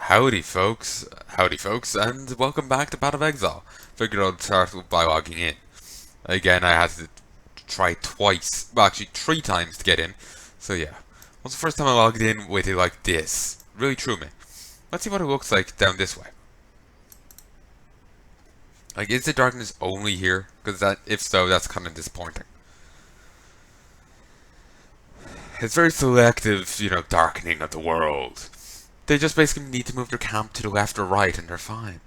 Howdy folks, and welcome back to Path of Exile. Figured I'd start by logging in. Again, I had to try twice, well actually three times to get in, so yeah. Was the first time I logged in with it like this. Really threw me. Let's see what it looks like down this way. Like, is the darkness only here? Because that, if so, that's kind of disappointing. It's very selective, darkening of the world. They just basically need to move their camp to the left or right and they're fine.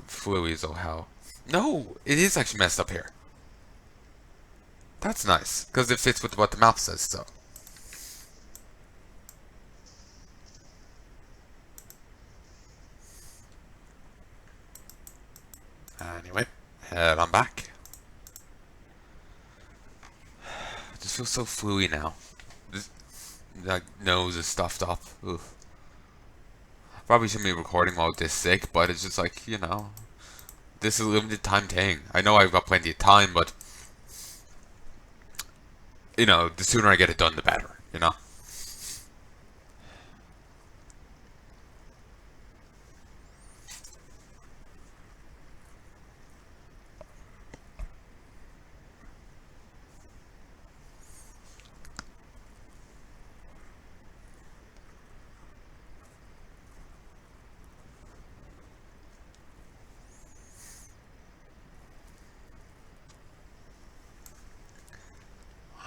Fluey as all hell. No, it is actually messed up here. That's nice, because it fits with what the map says, so. Anyway, I'm back. I just feel so fluey now. This, my nose is stuffed up. Ugh. Probably shouldn't be recording while this sick, but it's just like, this is a limited time thing. I know I've got plenty of time, but, the sooner I get it done, the better.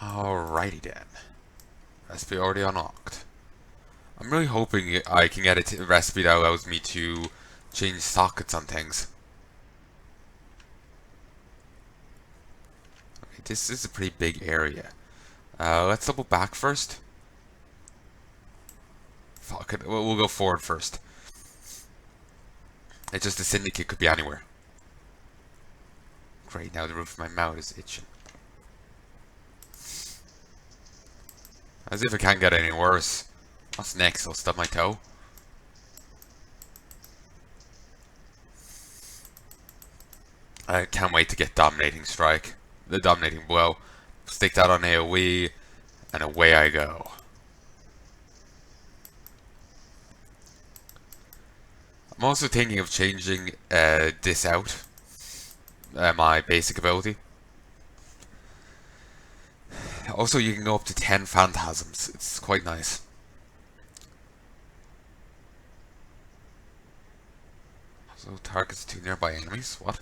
Alrighty then. Recipe already unlocked. I'm really hoping I can get a recipe that allows me to change sockets on things. Okay, this is a pretty big area. Let's double back first. Fuck it, we'll go forward first. It's just the syndicate could be anywhere. Great, now the roof of my mouth is itching. As if it can't get any worse. What's next? I'll stub my toe. I can't wait to get Dominating Strike. The Dominating Blow. Stick that on AoE, and away I go. I'm also thinking of changing this out. My basic ability. Also, you can go up to 10 phantasms. It's quite nice. So, targets to nearby enemies? What?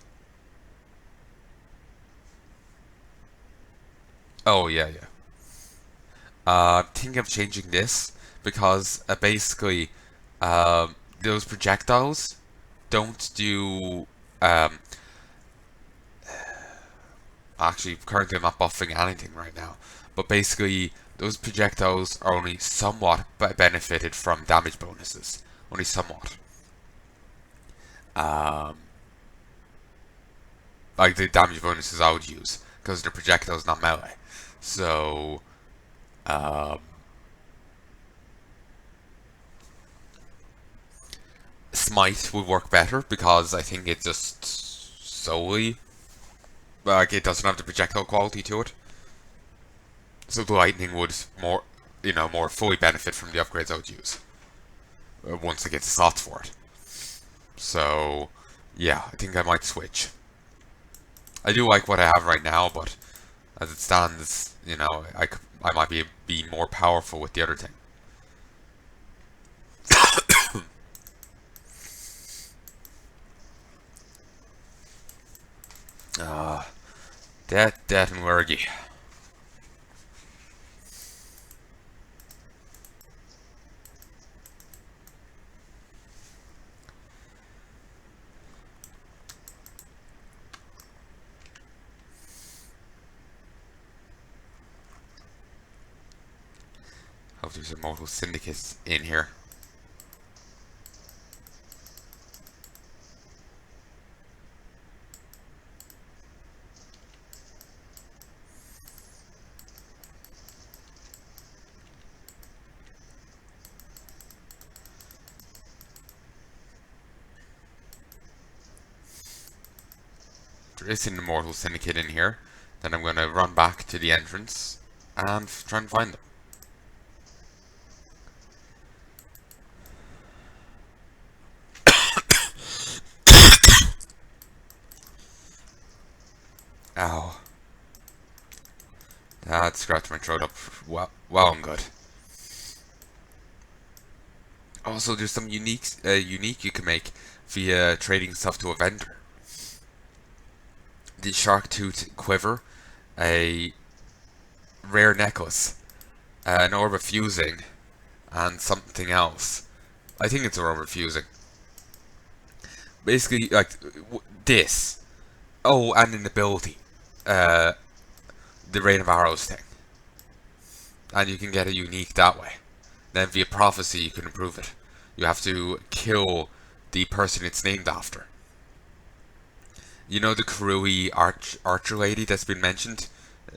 Oh, yeah. Thinking of changing this because basically, those projectiles don't do. Actually, currently I'm not buffing anything right now, but basically, those projectiles are only somewhat benefited from damage bonuses. Only somewhat. Um, like the damage bonuses I would use, because the projectile's not melee. So, um, Smite would work better because I think it just solely, like, it doesn't have the projectile quality to it. So the lightning would more fully benefit from the upgrades I would use once I get the slots for it. So, yeah, I think I might switch. I do like what I have right now, but as it stands, I might be more powerful with the other thing. Det and Wergy. Hope there's a mortal syndicate in here. There is an immortal syndicate in here. Then I'm going to run back to the entrance and try and find them. Ow. That scratched my throat up well and good. Also, there's some unique you can make via trading stuff to a vendor. The shark tooth quiver, a rare necklace, an orb of fusing, and something else. I think it's a orb of fusing. Basically, like this. Oh, and an ability, uh, the rain of arrows thing, and you can get a unique that way. Then via prophecy, you can improve it. You have to kill the person it's named after. You know the Karui archer lady that's been mentioned?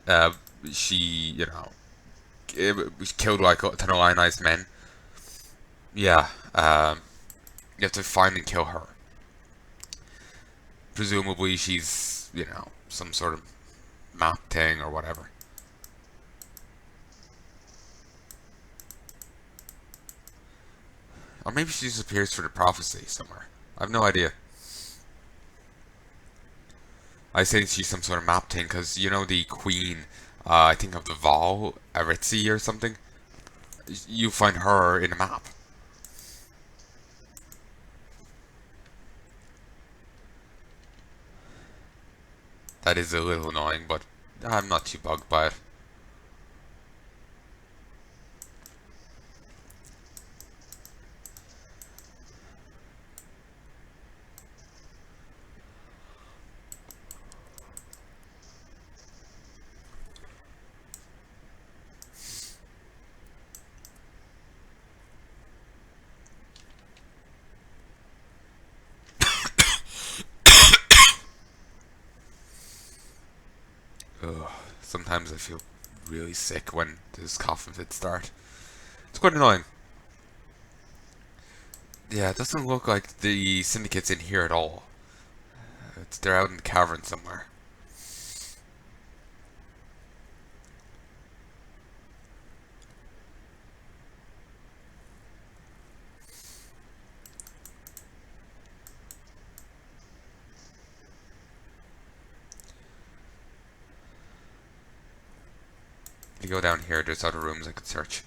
Uh, she, killed like a ton of lionized men. Yeah, you have to find and kill her. Presumably she's, some sort of map thing or whatever. Or maybe she disappears for the prophecy somewhere. I have no idea. I say she's some sort of map thing because you know the queen, I think of the Val Aritzi or something. You find her in a map. That is a little annoying, but I'm not too bugged by it. Ugh. Sometimes I feel really sick when this coughing fits start. It's quite annoying. Yeah, it doesn't look like the syndicate's in here at all. They're out in the cavern somewhere. If you go down here, there's other rooms I could search.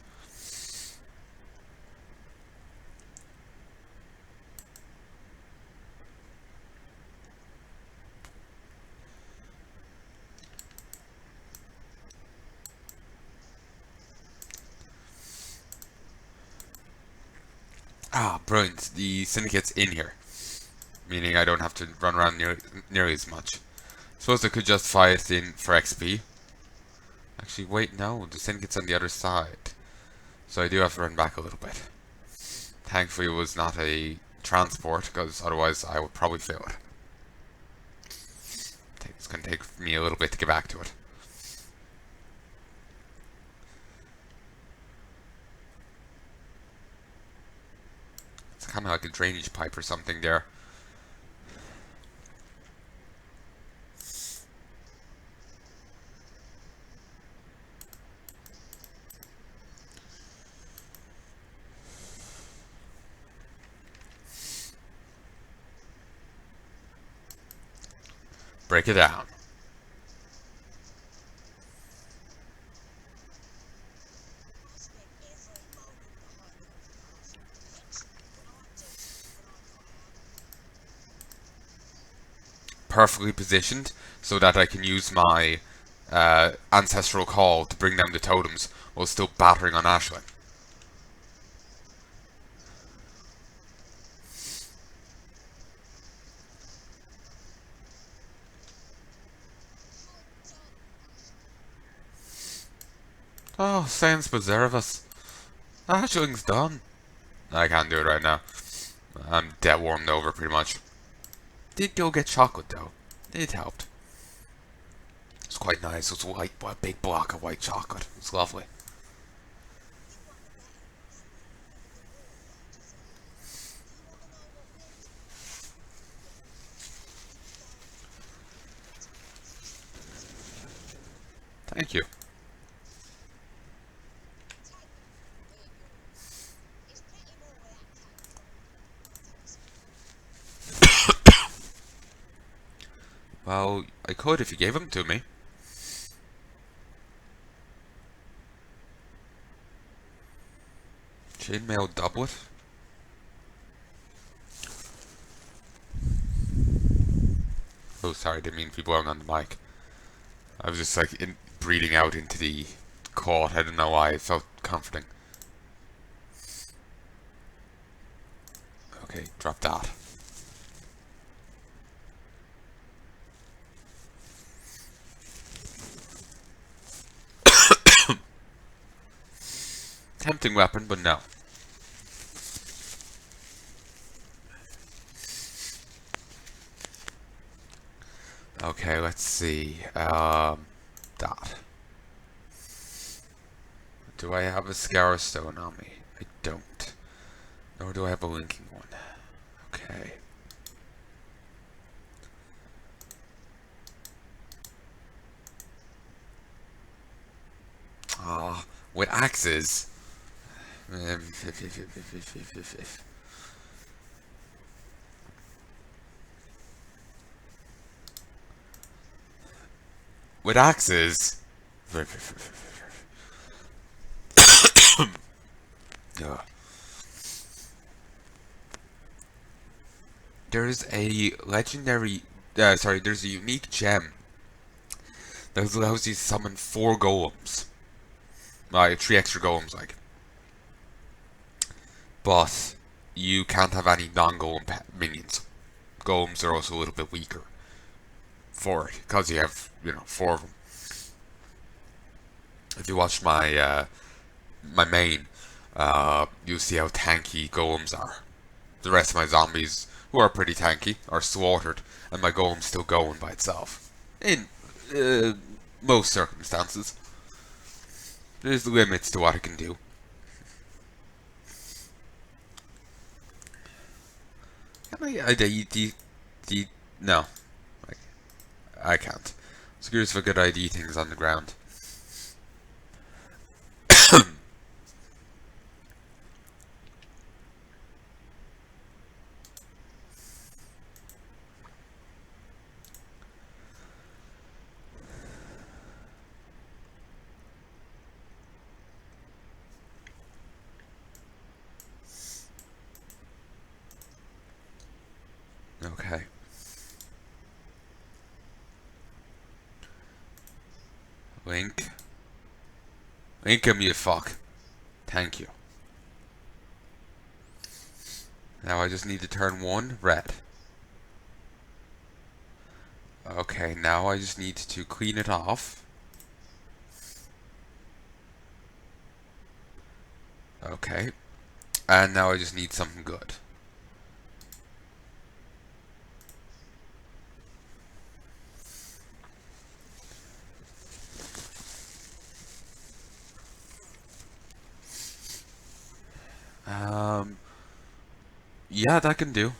Ah, brilliant. The syndicate's in here. Meaning I don't have to run around nearly as much. Suppose I could just fly it in for XP. Actually, wait, no. The syndicate's on the other side. So I do have to run back a little bit. Thankfully it was not a transport, because otherwise I would probably fail it. It's going to take me a little bit to get back to it. It's kind of like a drainage pipe or something there. Break it down. Perfectly positioned so that I can use my ancestral call to bring down the totems while still battering on Ashlyn. Oh, Sans Preservus. Ashling's done. I can't do it right now. I'm dead warmed over pretty much. Did go get chocolate though. It helped. It's quite nice. It was white, a big block of white chocolate. It's lovely. Thank you. Well, I could if you gave them to me. Chainmail doublet? Oh, sorry, didn't mean to be blowing on the mic. I was just like breathing out into the court. I don't know why. It felt comforting. Okay, drop that. Tempting weapon, but no. Okay, let's see. That. Do I have a Scarab Stone on me? I don't. Nor do I have a linking one. Okay. With axes. With axes. There's a legendary. There's a unique gem that allows you to summon 4 golems. Like 3 extra golems, like. But you can't have any non-golem minions. Golems are also a little bit weaker for it because you have 4 of them. If you watch my my main, you'll see how tanky golems are. The rest of my zombies, who are pretty tanky, are slaughtered, and my golem's still going by itself. In most circumstances, there's limits to what it can do. No, I can't. Screws for good ID things on the ground. Okay. Link. Link him, you fuck. Thank you. Now I just need to turn 1 red. Okay, now I just need to clean it off. Okay. And now I just need something good. Yeah, that can do.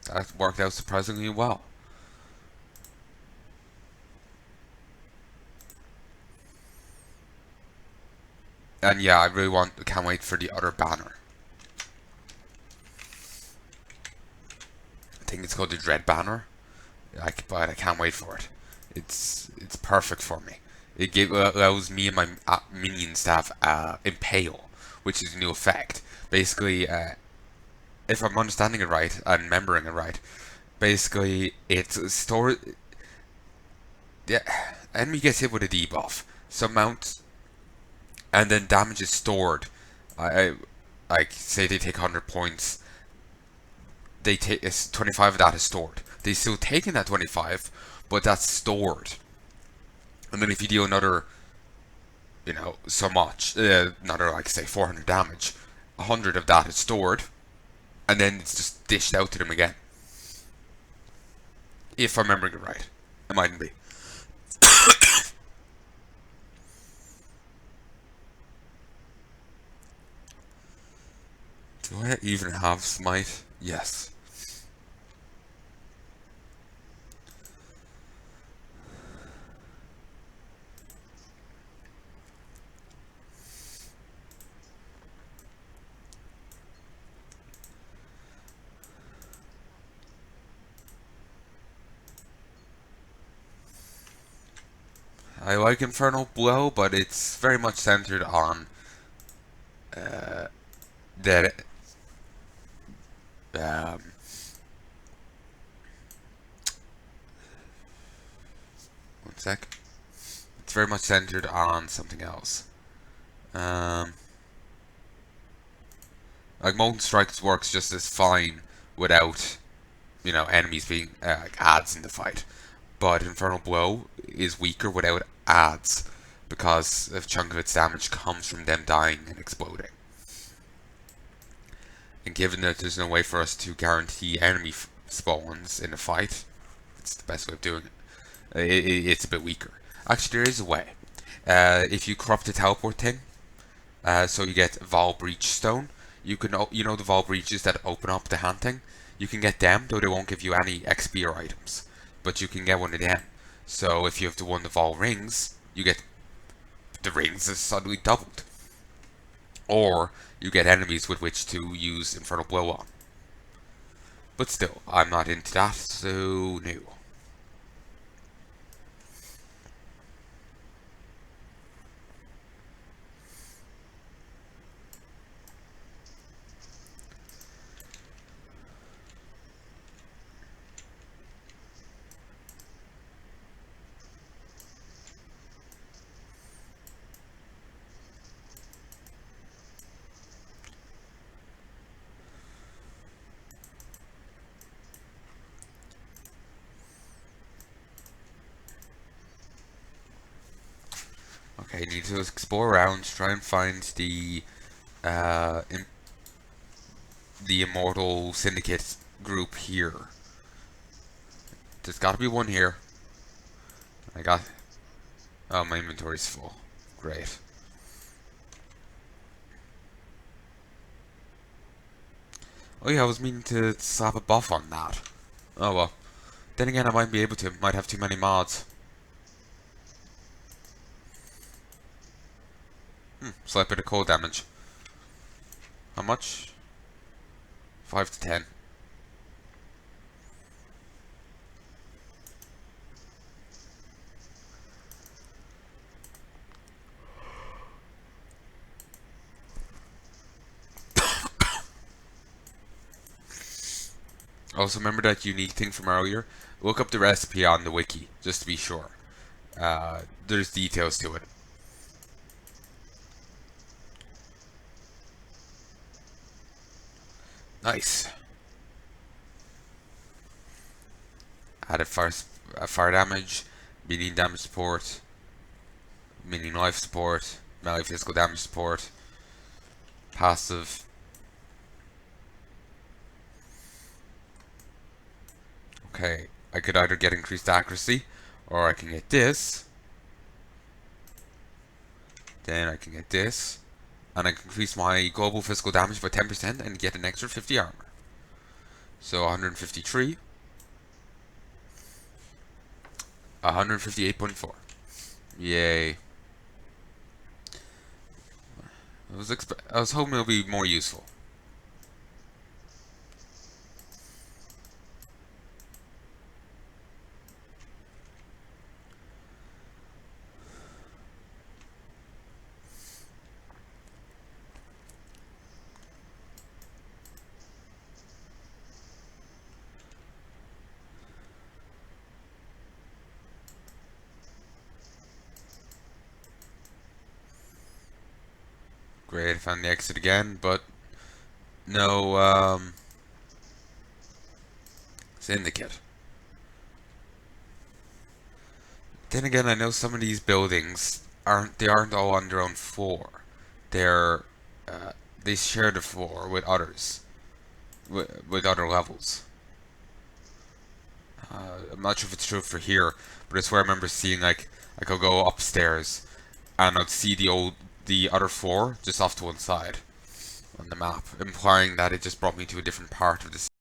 That worked out surprisingly well. And yeah, I really can't wait for the other banner. I think it's called the Dread Banner. But I can't wait for it. It's perfect for me. It allows me and my minions to have Impale, which is a new effect. Basically, if I'm understanding it right and remembering it right, basically it's store. Yeah, enemy gets hit with a debuff, some amount, and then damage is stored. Like say they take 100 points, they take 25 of that is stored. They still taking that 25, but that's stored. And then if you deal another, so much, another like say 400 damage, 100 of that is stored, and then it's just dished out to them again. If I'm remembering it right, it mightn't be. Do I even have smite? Yes. I like Infernal Blow, but it's very much centered on that. Um, one sec. It's very much centered on something else. Um, like Molten Strikes works just as fine without, enemies being like adds in the fight. But Infernal Blow is weaker without adds because a chunk of its damage comes from them dying and exploding. And given that there's no way for us to guarantee enemy spawns in a fight, it's the best way of doing it. It's a bit weaker. Actually, there is a way. If you corrupt the teleport thing, so you get Vol Breach Stone, you can, the Vol Breaches that open up the hand thing, you can get them, though they won't give you any XP or items. But you can get one of them. So if you have the one of the Vol Rings, you get the rings is suddenly doubled. Or you get enemies with which to use Infernal Blow on. But still, I'm not into that, so no. Okay, need to explore around, try and find the Immortal Syndicate group here. There's got to be one here. Oh, my inventory's full. Great. Oh yeah, I was meaning to slap a buff on that. Oh well. Then again, I might be able to. Might have too many mods. Slight bit of cold damage. How much? 5 to 10. Also, remember that unique thing from earlier? Look up the recipe on the wiki, just to be sure. There's details to it. Nice. Added fire damage, melee damage support, melee life support, melee physical damage support, passive. Okay, I could either get increased accuracy, or I can get this. Then I can get this. And I can increase my global physical damage by 10% and get an extra 50 armor. So 153. 158.4. Yay. I was hoping it would be more useful. Great, I found the exit again, but no syndicate. Then again, I know some of these buildings aren't all on their own floor. They're they share the floor with others, with other levels. I'm not sure if it's true for here, but it's where I remember seeing like I could go upstairs and I'd see the other floor just off to one side on the map, implying that it just brought me to a different part of the